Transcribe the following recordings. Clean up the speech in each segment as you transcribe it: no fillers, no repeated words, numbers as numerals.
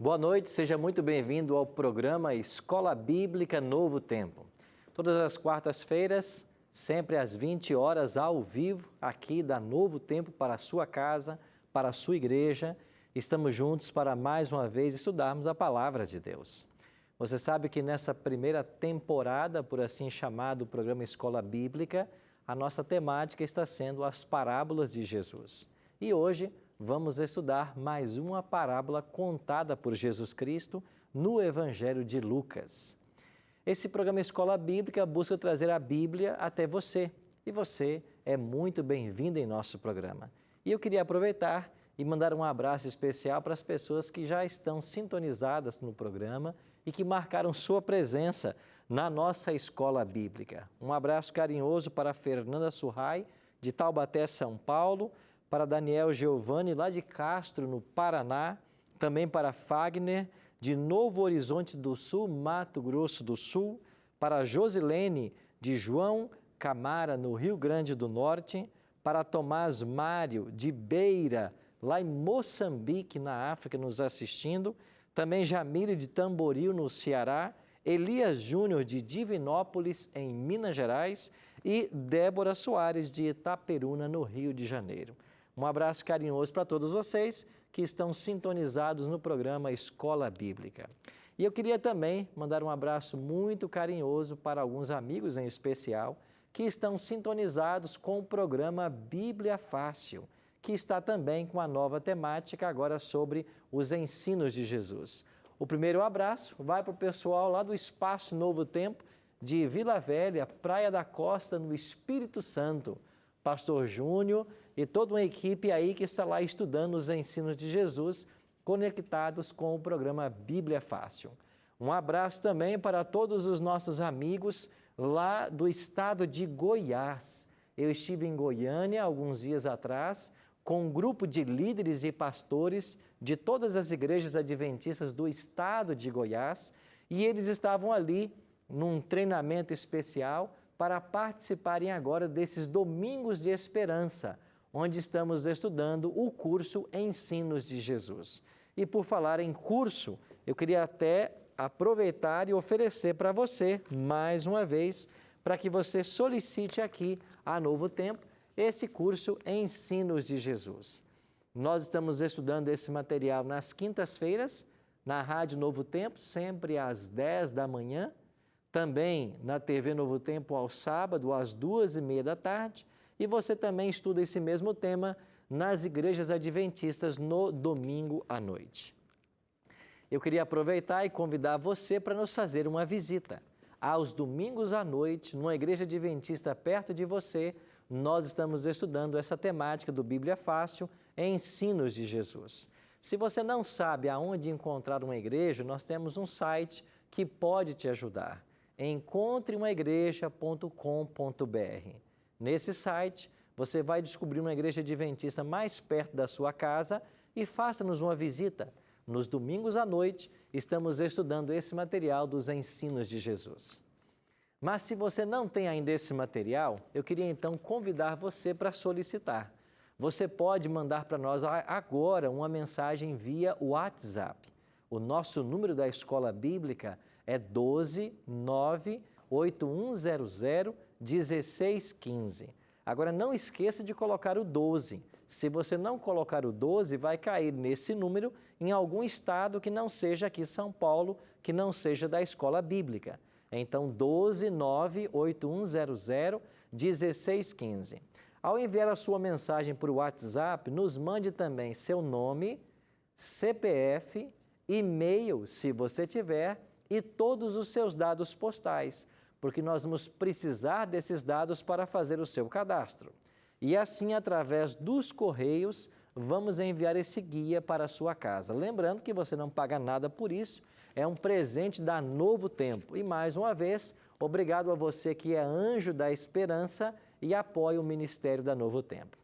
Boa noite, seja muito bem-vindo ao programa Escola Bíblica Novo Tempo. Todas as quartas-feiras, sempre às 20 horas, ao vivo, aqui da Novo Tempo para a sua casa, para a sua igreja. Estamos juntos para mais uma vez estudarmos a Palavra de Deus. Você sabe que nessa primeira temporada, por assim chamado, programa Escola Bíblica, a nossa temática está sendo as parábolas de Jesus. E hoje vamos estudar mais uma parábola contada por Jesus Cristo no Evangelho de Lucas. Esse programa Escola Bíblica busca trazer a Bíblia até você. E você é muito bem-vindo em nosso programa. E eu queria aproveitar e mandar um abraço especial para as pessoas que já estão sintonizadas no programa e que marcaram sua presença na nossa Escola Bíblica. Um abraço carinhoso para Fernanda Surrai, de Taubaté, São Paulo, para Daniel Giovanni, lá de Castro, no Paraná, também para Fagner, de Novo Horizonte do Sul, Mato Grosso do Sul, para Josilene, de João Camara, no Rio Grande do Norte, para Tomás Mário, de Beira, lá em Moçambique, na África, nos assistindo, também Jamílio de Tamboril, no Ceará, Elias Júnior, de Divinópolis, em Minas Gerais, e Débora Soares, de Itaperuna, no Rio de Janeiro. Um abraço carinhoso para todos vocês que estão sintonizados no programa Escola Bíblica. E eu queria também mandar um abraço muito carinhoso para alguns amigos em especial que estão sintonizados com o programa Bíblia Fácil, que está também com a nova temática agora sobre os ensinos de Jesus. O primeiro abraço vai para o pessoal lá do Espaço Novo Tempo de Vila Velha, Praia da Costa, no Espírito Santo. Pastor Júnior e toda uma equipe aí que está lá estudando os ensinos de Jesus, conectados com o programa Bíblia Fácil. Um abraço também para todos os nossos amigos lá do estado de Goiás. Eu estive em Goiânia alguns dias atrás com um grupo de líderes e pastores de todas as igrejas adventistas do estado de Goiás e eles estavam ali num treinamento especial para participarem agora desses Domingos de Esperança, onde estamos estudando o curso Ensinos de Jesus. E por falar em curso, eu queria até aproveitar e oferecer para você, mais uma vez, para que você solicite aqui a Novo Tempo esse curso Ensinos de Jesus. Nós estamos estudando esse material nas quintas-feiras, na Rádio Novo Tempo, sempre às 10 da manhã, também na TV Novo Tempo ao sábado, às 2h30 da tarde, e você também estuda esse mesmo tema nas igrejas adventistas no domingo à noite. Eu queria aproveitar e convidar você para nos fazer uma visita. Aos domingos à noite, numa igreja adventista perto de você, nós estamos estudando essa temática do Bíblia Fácil, Ensinos de Jesus. Se você não sabe aonde encontrar uma igreja, nós temos um site que pode te ajudar. encontreumaigreja.com.br. Nesse site, você vai descobrir uma igreja adventista mais perto da sua casa e faça-nos uma visita. Nos domingos à noite, estamos estudando esse material dos ensinos de Jesus. Mas se você não tem ainda esse material, eu queria então convidar você para solicitar. Você pode mandar para nós agora uma mensagem via WhatsApp. O nosso número da Escola Bíblica é 12-98100-1615. Agora, não esqueça de colocar o 12. Se você não colocar o 12, vai cair nesse número em algum estado que não seja aqui São Paulo, que não seja da Escola Bíblica. Então, 12-98100-1615. Ao enviar a sua mensagem por WhatsApp, nos mande também seu nome, CPF, e-mail, se você tiver, e todos os seus dados postais, porque nós vamos precisar desses dados para fazer o seu cadastro. E assim, através dos correios, vamos enviar esse guia para a sua casa. Lembrando que você não paga nada por isso, é um presente da Novo Tempo. E mais uma vez, obrigado a você que é anjo da esperança e apoia o ministério da Novo Tempo.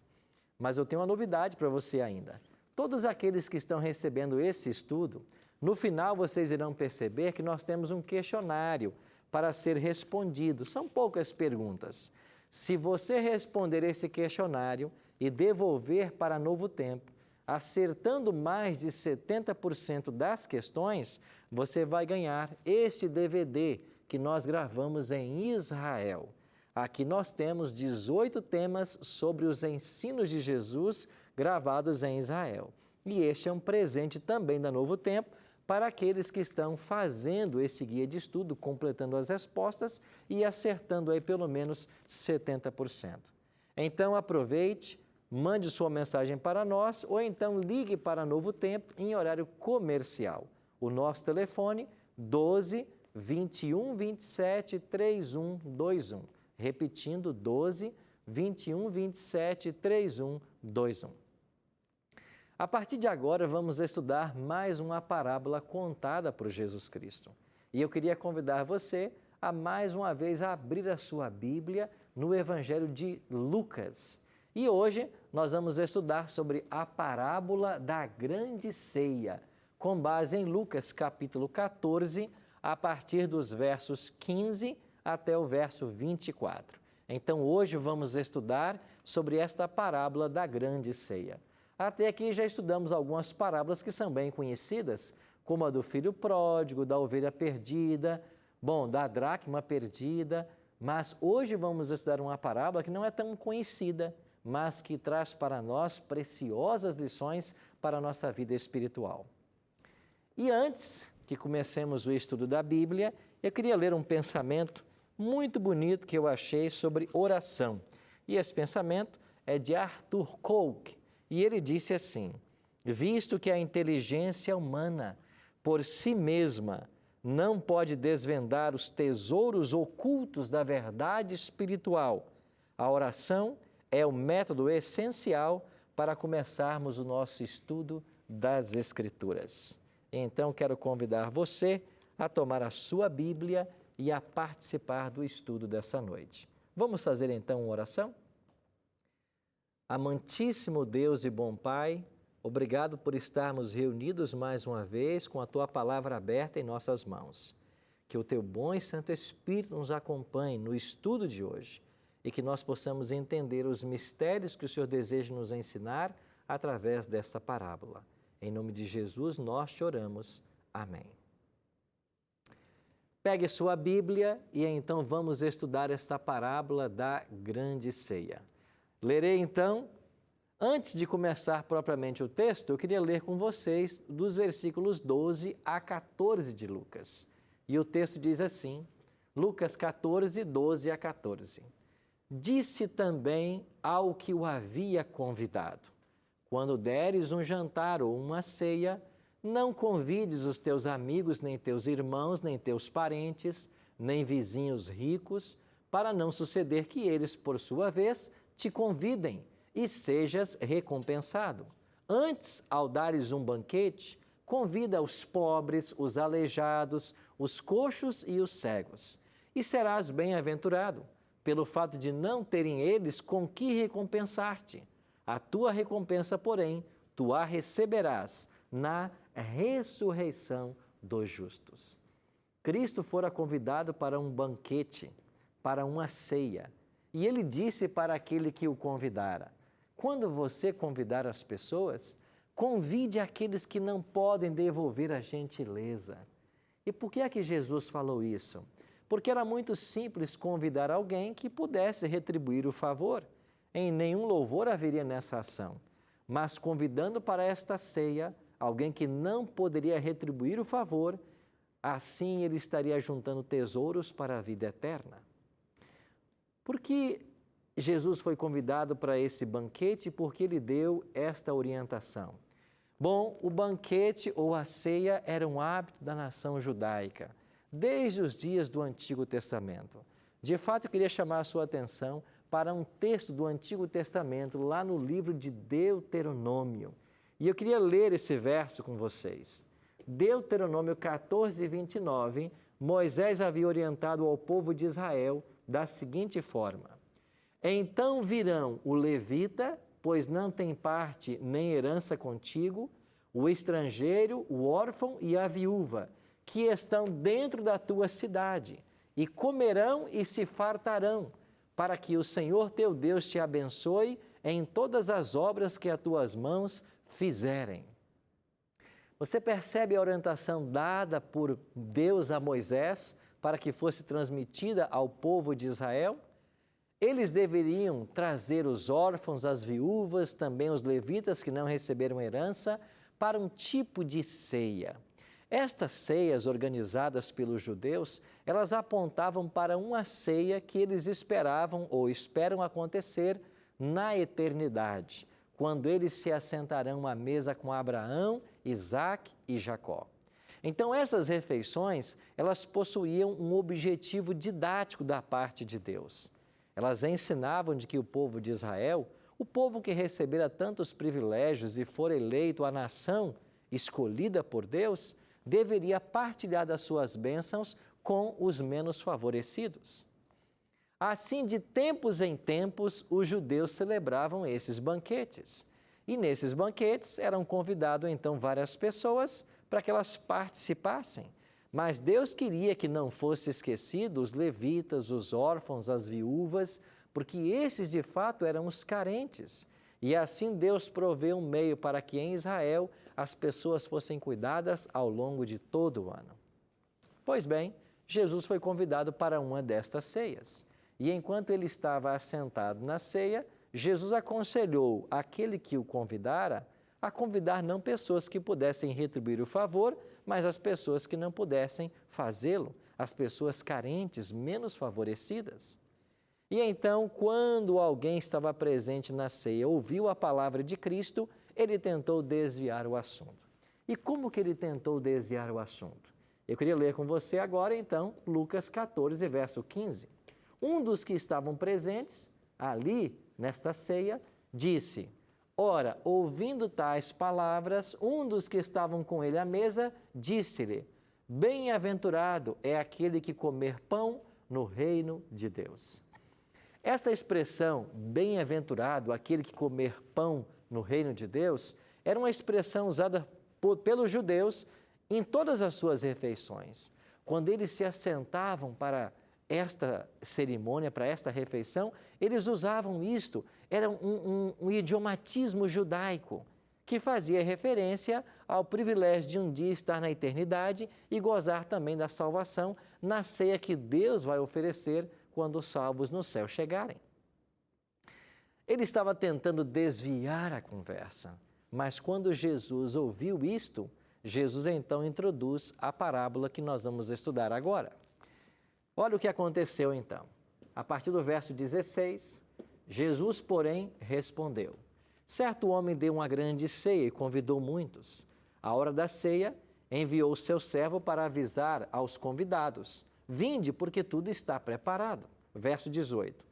Mas eu tenho uma novidade para você ainda. Todos aqueles que estão recebendo esse estudo, no final vocês irão perceber que nós temos um questionário para ser respondido. São poucas perguntas. Se você responder esse questionário e devolver para Novo Tempo, acertando mais de 70% das questões, você vai ganhar este DVD que nós gravamos em Israel. Aqui nós temos 18 temas sobre os ensinos de Jesus gravados em Israel. E este é um presente também da Novo Tempo para aqueles que estão fazendo esse guia de estudo, completando as respostas e acertando aí pelo menos 70%. Então aproveite, mande sua mensagem para nós ou então ligue para Novo Tempo em horário comercial. O nosso telefone 12 21 27 3121. Repetindo, 12 21 27 3121. A partir de agora, vamos estudar mais uma parábola contada por Jesus Cristo. E eu queria convidar você a mais uma vez abrir a sua Bíblia no Evangelho de Lucas. E hoje nós vamos estudar sobre a parábola da grande ceia, com base em Lucas capítulo 14, a partir dos versos 15 até o verso 24. Então hoje vamos estudar sobre esta parábola da grande ceia. Até aqui já estudamos algumas parábolas que são bem conhecidas, como a do filho pródigo, da ovelha perdida, da dracma perdida, mas hoje vamos estudar uma parábola que não é tão conhecida, mas que traz para nós preciosas lições para a nossa vida espiritual. E antes que comecemos o estudo da Bíblia, eu queria ler um pensamento muito bonito que eu achei sobre oração. E esse pensamento é de Arthur Koch, e ele disse assim: visto que a inteligência humana, por si mesma, não pode desvendar os tesouros ocultos da verdade espiritual, a oração é o método essencial para começarmos o nosso estudo das Escrituras. Então, quero convidar você a tomar a sua Bíblia e a participar do estudo dessa noite. Vamos fazer então uma oração? Amantíssimo Deus e bom Pai, obrigado por estarmos reunidos mais uma vez com a Tua palavra aberta em nossas mãos. Que o Teu bom e Santo Espírito nos acompanhe no estudo de hoje e que nós possamos entender os mistérios que o Senhor deseja nos ensinar através desta parábola. Em nome de Jesus nós te oramos. Amém. Pegue sua Bíblia e então vamos estudar esta parábola da grande ceia. Lerei então, antes de começar propriamente o texto, eu queria ler com vocês dos versículos 12 a 14 de Lucas. E o texto diz assim, Lucas 14, 12 a 14. Disse também ao que o havia convidado: quando deres um jantar ou uma ceia, não convides os teus amigos, nem teus irmãos, nem teus parentes, nem vizinhos ricos, para não suceder que eles, por sua vez, te convidem e sejas recompensado. Antes, ao dares um banquete, convida os pobres, os aleijados, os coxos e os cegos, e serás bem-aventurado, pelo fato de não terem eles com que recompensar-te. A tua recompensa, porém, tu a receberás na ressurreição dos justos. Cristo fora convidado para um banquete, para uma ceia, e ele disse para aquele que o convidara: quando você convidar as pessoas, convide aqueles que não podem devolver a gentileza. E por que é que Jesus falou isso? Porque era muito simples convidar alguém que pudesse retribuir o favor. Em nenhum louvor haveria nessa ação. Mas convidando para esta ceia alguém que não poderia retribuir o favor, assim ele estaria juntando tesouros para a vida eterna. Por que Jesus foi convidado para esse banquete? Porque ele deu esta orientação. Bom, o banquete ou a ceia era um hábito da nação judaica, desde os dias do Antigo Testamento. De fato, eu queria chamar a sua atenção para um texto do Antigo Testamento, lá no livro de Deuteronômio. E eu queria ler esse verso com vocês. Deuteronômio 14, 29, Moisés havia orientado ao povo de Israel da seguinte forma: então virão o levita, pois não tem parte nem herança contigo, o estrangeiro, o órfão e a viúva, que estão dentro da tua cidade, e comerão e se fartarão, para que o Senhor teu Deus te abençoe em todas as obras que as tuas mãos fizerem. Você percebe a orientação dada por Deus a Moisés para que fosse transmitida ao povo de Israel? Eles deveriam trazer os órfãos, as viúvas, também os levitas que não receberam herança, para um tipo de ceia. Estas ceias organizadas pelos judeus, elas apontavam para uma ceia que eles esperavam ou esperam acontecer na eternidade, quando eles se assentarão à mesa com Abraão, Isaque e Jacó. Então, essas refeições, elas possuíam um objetivo didático da parte de Deus. Elas ensinavam de que o povo de Israel, o povo que recebera tantos privilégios e fora eleito a nação escolhida por Deus, deveria partilhar das suas bênçãos com os menos favorecidos. Assim, de tempos em tempos, os judeus celebravam esses banquetes. E nesses banquetes eram convidados então várias pessoas para que elas participassem. Mas Deus queria que não fosse esquecido os levitas, os órfãos, as viúvas, porque esses de fato eram os carentes. E assim Deus proveu um meio para que em Israel as pessoas fossem cuidadas ao longo de todo o ano. Pois bem, Jesus foi convidado para uma destas ceias. E enquanto ele estava assentado na ceia, Jesus aconselhou aquele que o convidara a convidar não pessoas que pudessem retribuir o favor, mas as pessoas que não pudessem fazê-lo, as pessoas carentes, menos favorecidas. E então, quando alguém estava presente na ceia, ouviu a palavra de Cristo, ele tentou desviar o assunto. E como que ele tentou desviar o assunto? Eu queria ler com você agora, então, Lucas 14, verso 15. Um dos que estavam presentes ali, nesta ceia, disse: ora, ouvindo tais palavras, um dos que estavam com ele à mesa, disse-lhe: bem-aventurado é aquele que comer pão no reino de Deus. Essa expressão, bem-aventurado aquele que comer pão no reino de Deus, era uma expressão usada pelos judeus em todas as suas refeições. Quando eles se assentavam para esta cerimônia, para esta refeição, eles usavam isto, era um idiomatismo judaico, que fazia referência ao privilégio de um dia estar na eternidade e gozar também da salvação na ceia que Deus vai oferecer quando os salvos no céu chegarem. Ele estava tentando desviar a conversa, mas quando Jesus ouviu isto, Jesus então introduz a parábola que nós vamos estudar agora. Olha o que aconteceu então. A partir do verso 16, Jesus, porém, respondeu: certo homem deu uma grande ceia e convidou muitos. À hora da ceia, enviou o seu servo para avisar aos convidados: vinde, porque tudo está preparado. Verso 18.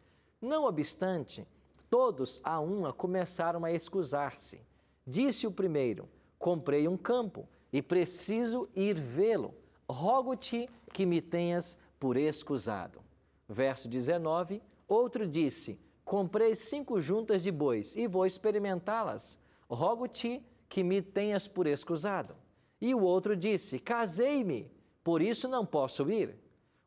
Não obstante, todos a uma começaram a excusar-se. Disse o primeiro: comprei um campo e preciso ir vê-lo. Rogo-te que me tenhas por escusado. Verso 19, outro disse: comprei 5 juntas de bois e vou experimentá-las. Rogo-te que me tenhas por escusado. E o outro disse: casei-me, por isso não posso ir.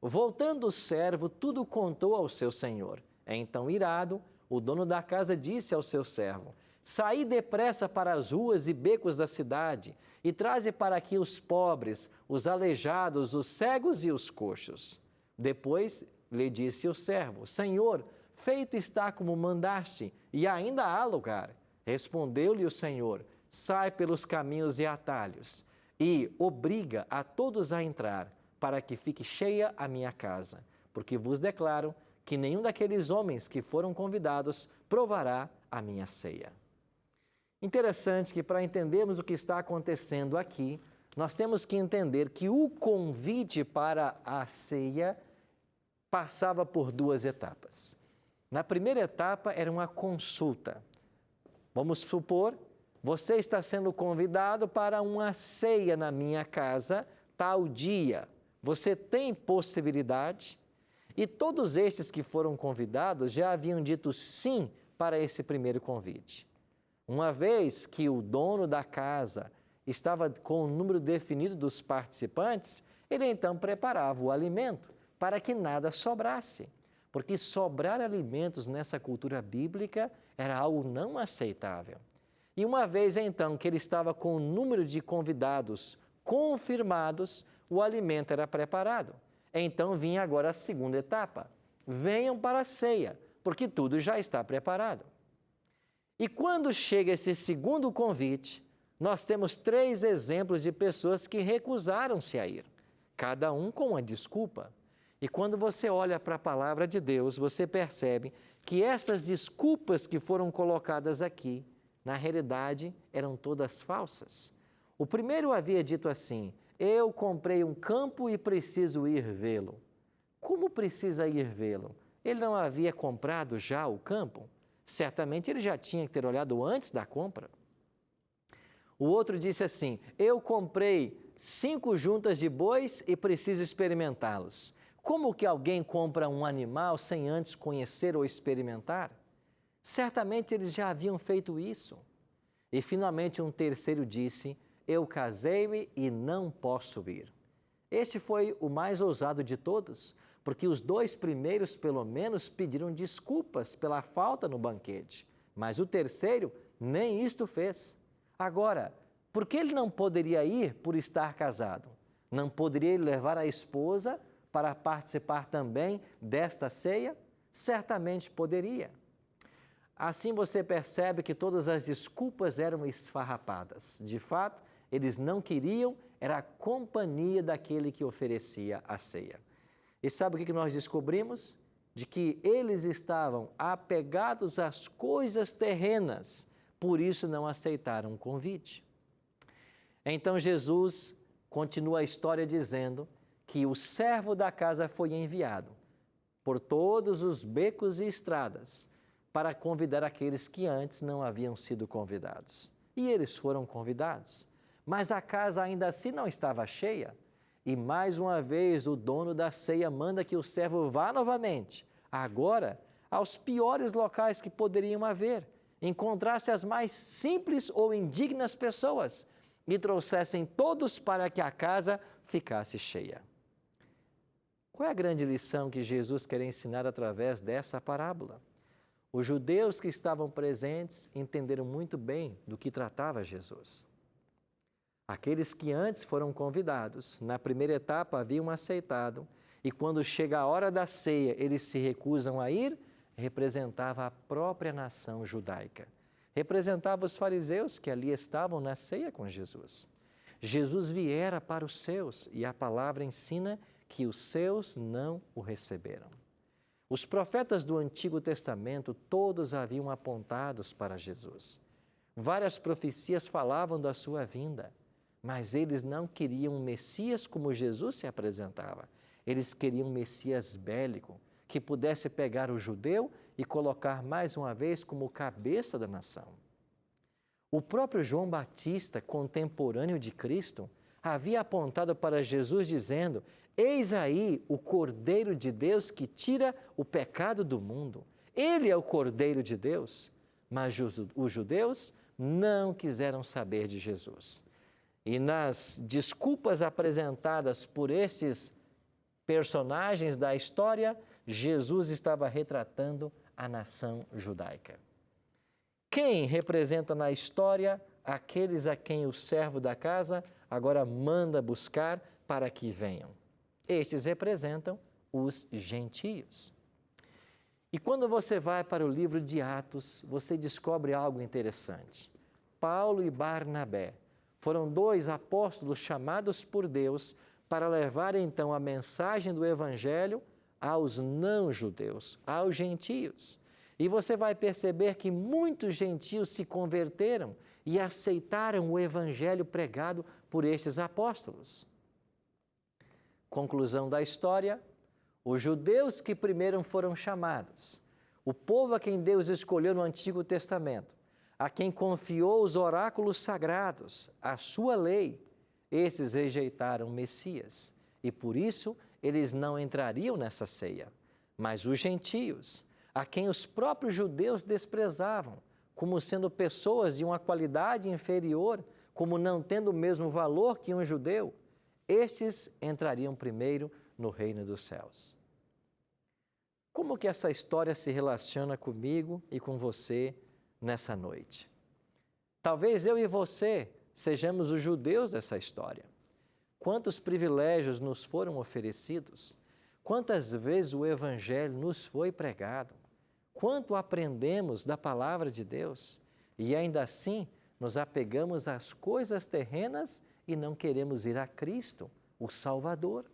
Voltando o servo, tudo contou ao seu senhor. Então, irado, o dono da casa disse ao seu servo: saí depressa para as ruas e becos da cidade e traze para aqui os pobres, os aleijados, os cegos e os coxos. Depois lhe disse o servo: Senhor, feito está como mandaste, e ainda há lugar. Respondeu-lhe o Senhor: sai pelos caminhos e atalhos, e obriga a todos a entrar, para que fique cheia a minha casa. Porque vos declaro que nenhum daqueles homens que foram convidados provará a minha ceia. Interessante que, para entendermos o que está acontecendo aqui, nós temos que entender que o convite para a ceia passava por 2 etapas. Na primeira etapa era uma consulta. Vamos supor, você está sendo convidado para uma ceia na minha casa, tal dia. Você tem possibilidade? E todos estes que foram convidados já haviam dito sim para esse primeiro convite. Uma vez que o dono da casa estava com o número definido dos participantes, ele então preparava o alimento para que nada sobrasse, porque sobrar alimentos nessa cultura bíblica era algo não aceitável. E uma vez então que ele estava com o número de convidados confirmados, o alimento era preparado. Então vinha agora a segunda etapa. Venham para a ceia, porque tudo já está preparado. E quando chega esse segundo convite, nós temos 3 exemplos de pessoas que recusaram-se a ir, cada um com uma desculpa. E quando você olha para a palavra de Deus, você percebe que essas desculpas que foram colocadas aqui, na realidade, eram todas falsas. O primeiro havia dito assim: eu comprei um campo e preciso ir vê-lo. Como precisa ir vê-lo? Ele não havia comprado já o campo? Certamente ele já tinha que ter olhado antes da compra. O outro disse assim: eu comprei 5 juntas de bois e preciso experimentá-los. Como que alguém compra um animal sem antes conhecer ou experimentar? Certamente eles já haviam feito isso. E finalmente um terceiro disse: eu casei-me e não posso ir. Este foi o mais ousado de todos, porque os 2 primeiros pelo menos pediram desculpas pela falta no banquete, mas o terceiro nem isto fez. Agora, por que ele não poderia ir por estar casado? Não poderia levar a esposa para participar também desta ceia? Certamente poderia. Assim você percebe que todas as desculpas eram esfarrapadas. De fato, eles não queriam, era a companhia daquele que oferecia a ceia. E sabe o que nós descobrimos? De que eles estavam apegados às coisas terrenas, por isso não aceitaram o convite. Então Jesus continua a história dizendo que o servo da casa foi enviado por todos os becos e estradas para convidar aqueles que antes não haviam sido convidados. E eles foram convidados, mas a casa ainda assim não estava cheia. E mais uma vez o dono da ceia manda que o servo vá novamente, agora aos piores locais que poderiam haver, encontrasse as mais simples ou indignas pessoas e trouxessem todos para que a casa ficasse cheia. Qual é a grande lição que Jesus quer ensinar através dessa parábola? Os judeus que estavam presentes entenderam muito bem do que tratava Jesus. Aqueles que antes foram convidados, na primeira etapa haviam aceitado, e quando chega a hora da ceia, eles se recusam a ir, representava a própria nação judaica. Representava os fariseus que ali estavam na ceia com Jesus. Jesus viera para os seus, e a palavra ensina que os seus não o receberam. Os profetas do Antigo Testamento todos haviam apontados para Jesus. Várias profecias falavam da sua vinda, mas eles não queriam um Messias como Jesus se apresentava. Eles queriam um Messias bélico, que pudesse pegar o judeu e colocar mais uma vez como cabeça da nação. O próprio João Batista, contemporâneo de Cristo, havia apontado para Jesus dizendo: eis aí o Cordeiro de Deus que tira o pecado do mundo. Ele é o Cordeiro de Deus. Mas os judeus não quiseram saber de Jesus. E nas desculpas apresentadas por esses personagens da história, Jesus estava retratando a nação judaica. Quem representa na história aqueles a quem o servo da casa agora manda buscar para que venham? Estes representam os gentios. E quando você vai para o livro de Atos, você descobre algo interessante. Paulo e Barnabé foram 2 apóstolos chamados por Deus para levar então a mensagem do Evangelho aos não-judeus, aos gentios. E você vai perceber que muitos gentios se converteram e aceitaram o Evangelho pregado por estes apóstolos. Conclusão da história: os judeus que primeiro foram chamados, o povo a quem Deus escolheu no Antigo Testamento, a quem confiou os oráculos sagrados, a sua lei, esses rejeitaram o Messias e por isso eles não entrariam nessa ceia. Mas os gentios, a quem os próprios judeus desprezavam, como sendo pessoas de uma qualidade inferior, como não tendo o mesmo valor que um judeu, estes entrariam primeiro no reino dos céus. Como que essa história se relaciona comigo e com você nessa noite? Talvez eu e você sejamos os judeus dessa história. Quantos privilégios nos foram oferecidos? Quantas vezes o Evangelho nos foi pregado? Quanto aprendemos da palavra de Deus? E ainda assim nos apegamos às coisas terrenas e não queremos ir a Cristo, o Salvador.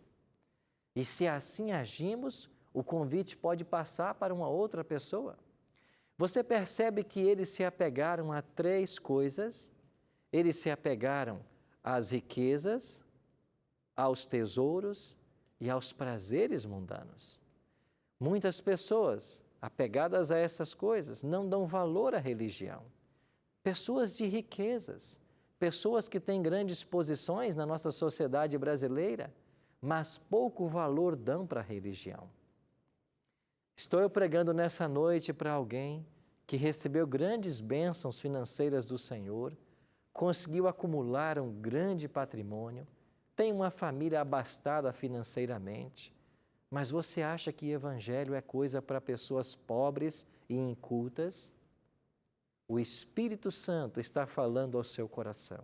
E se assim agimos, o convite pode passar para uma outra pessoa. Você percebe que eles se apegaram a 3 coisas. Eles se apegaram às riquezas, aos tesouros e aos prazeres mundanos. Muitas pessoas, apegadas a essas coisas, não dão valor à religião. Pessoas de riquezas, pessoas que têm grandes posições na nossa sociedade brasileira, mas pouco valor dão para a religião. Estou eu pregando nessa noite para alguém que recebeu grandes bênçãos financeiras do Senhor, conseguiu acumular um grande patrimônio, tem uma família abastada financeiramente, mas você acha que evangelho é coisa para pessoas pobres e incultas? O Espírito Santo está falando ao seu coração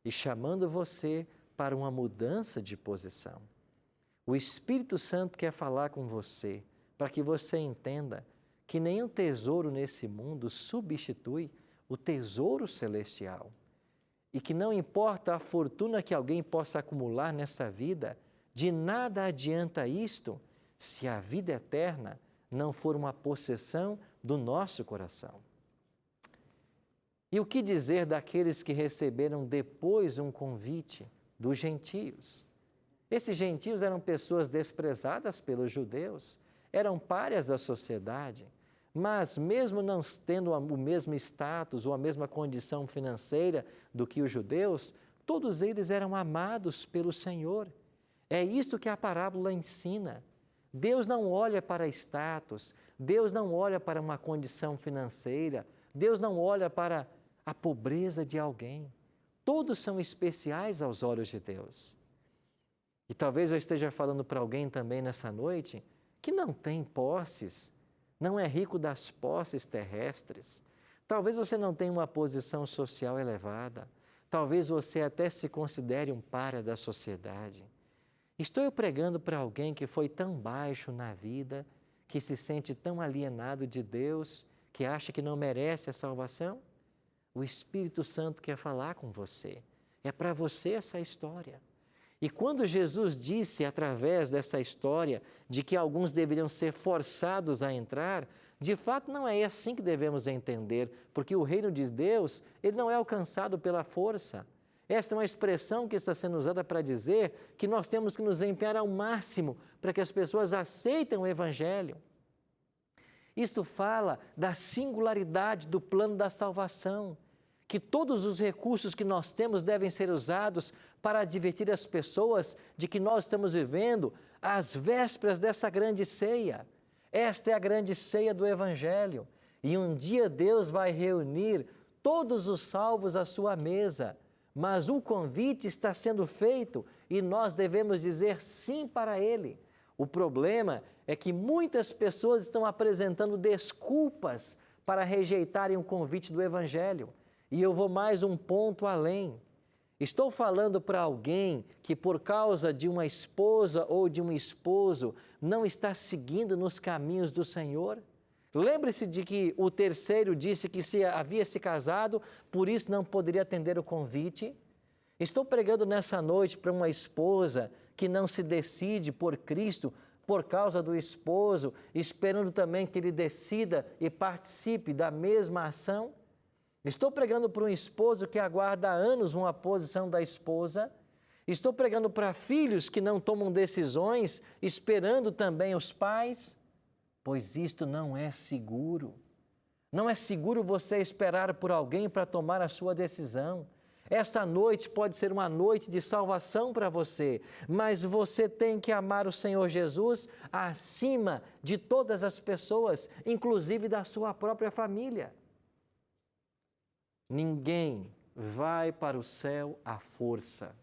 e chamando você para uma mudança de posição. O Espírito Santo quer falar com você para que você entenda que nenhum tesouro nesse mundo substitui o tesouro celestial e que não importa a fortuna que alguém possa acumular nessa vida, de nada adianta isto se a vida eterna não for uma possessão do nosso coração. E o que dizer daqueles que receberam depois um convite dos gentios? Esses gentios eram pessoas desprezadas pelos judeus, eram párias da sociedade, mas mesmo não tendo o mesmo status ou a mesma condição financeira do que os judeus, todos eles eram amados pelo Senhor. É isto que a parábola ensina. Deus não olha para status, Deus não olha para uma condição financeira, Deus não olha para a pobreza de alguém. Todos são especiais aos olhos de Deus. E talvez eu esteja falando para alguém também nessa noite que não tem posses, não é rico das posses terrestres. Talvez você não tenha uma posição social elevada. Talvez você até se considere um pária da sociedade. Estou eu pregando para alguém que foi tão baixo na vida, que se sente tão alienado de Deus, que acha que não merece a salvação? O Espírito Santo quer falar com você. É para você essa história. E quando Jesus disse, através dessa história, de que alguns deveriam ser forçados a entrar, de fato não é assim que devemos entender, porque o reino de Deus, ele não é alcançado pela força. Esta é uma expressão que está sendo usada para dizer que nós temos que nos empenhar ao máximo para que as pessoas aceitem o Evangelho. Isto fala da singularidade do plano da salvação, que todos os recursos que nós temos devem ser usados para advertir as pessoas de que nós estamos vivendo às vésperas dessa grande ceia. Esta é a grande ceia do Evangelho. E um dia Deus vai reunir todos os salvos à sua mesa, mas o convite está sendo feito e nós devemos dizer sim para ele. O problema é que muitas pessoas estão apresentando desculpas para rejeitarem o convite do Evangelho. E eu vou mais um ponto além. Estou falando para alguém que por causa de uma esposa ou de um esposo não está seguindo nos caminhos do Senhor. Lembre-se de que o terceiro disse que havia se casado, por isso não poderia atender o convite. Estou pregando nessa noite para uma esposa que não se decide por Cristo por causa do esposo, esperando também que ele decida e participe da mesma ação. Estou pregando para um esposo que aguarda há anos uma posição da esposa. Estou pregando para filhos que não tomam decisões, esperando também os pais, pois isto não é seguro. Não é seguro você esperar por alguém para tomar a sua decisão. Esta noite pode ser uma noite de salvação para você, mas você tem que amar o Senhor Jesus acima de todas as pessoas, inclusive da sua própria família. Ninguém vai para o céu à força.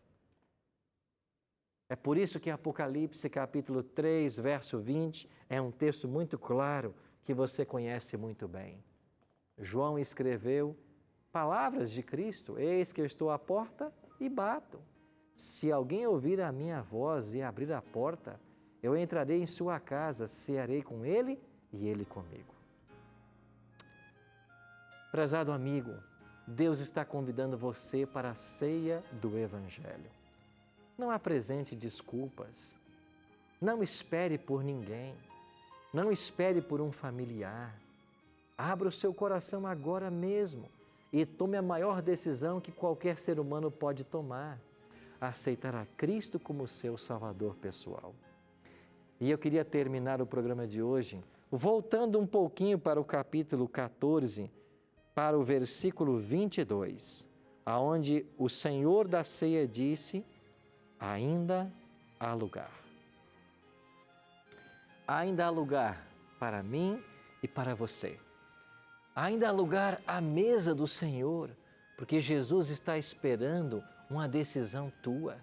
É por isso que Apocalipse capítulo 3, verso 20, é um texto muito claro que você conhece muito bem. João escreveu palavras de Cristo: eis que eu estou à porta e bato. Se alguém ouvir a minha voz e abrir a porta, eu entrarei em sua casa, cearei com ele e ele comigo. Prezado amigo, Deus está convidando você para a ceia do Evangelho. Não apresente desculpas. Não espere por ninguém. Não espere por um familiar. Abra o seu coração agora mesmo e tome a maior decisão que qualquer ser humano pode tomar: aceitar a Cristo como seu Salvador pessoal. E eu queria terminar o programa de hoje voltando um pouquinho para o capítulo 14, para o versículo 22, aonde o Senhor da ceia disse: ainda há lugar. Ainda há lugar para mim e para você. Ainda há lugar à mesa do Senhor, porque Jesus está esperando uma decisão tua.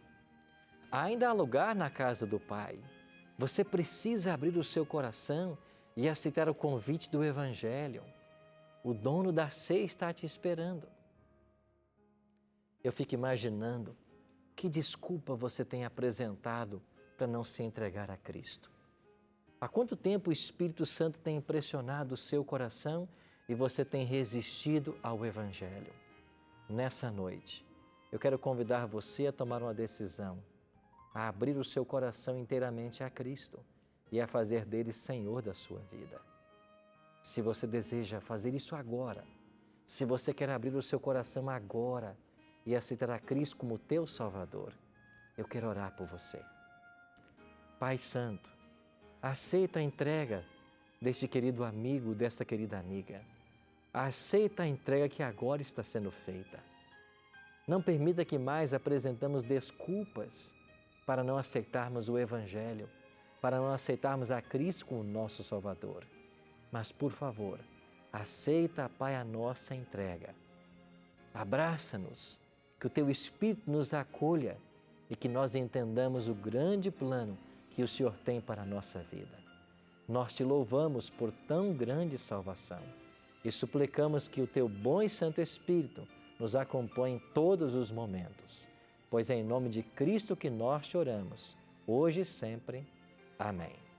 Ainda há lugar na casa do Pai. Você precisa abrir o seu coração e aceitar o convite do Evangelho. O dono da ceia está te esperando. Eu fico imaginando que desculpa você tem apresentado para não se entregar a Cristo. Há quanto tempo o Espírito Santo tem impressionado o seu coração e você tem resistido ao Evangelho? Nessa noite, eu quero convidar você a tomar uma decisão, a abrir o seu coração inteiramente a Cristo e a fazer dele Senhor da sua vida. Se você deseja fazer isso agora, se você quer abrir o seu coração agora e aceitar a Cristo como teu Salvador, eu quero orar por você. Pai Santo, aceita a entrega deste querido amigo, desta querida amiga. Aceita a entrega que agora está sendo feita. Não permita que mais apresentamos desculpas para não aceitarmos o Evangelho, para não aceitarmos a Cristo como nosso Salvador. Mas, por favor, aceita, Pai, a nossa entrega. Abraça-nos, que o Teu Espírito nos acolha e que nós entendamos o grande plano que o Senhor tem para a nossa vida. Nós Te louvamos por tão grande salvação e suplicamos que o Teu bom e Santo Espírito nos acompanhe em todos os momentos, pois é em nome de Cristo que nós te oramos, hoje e sempre. Amém.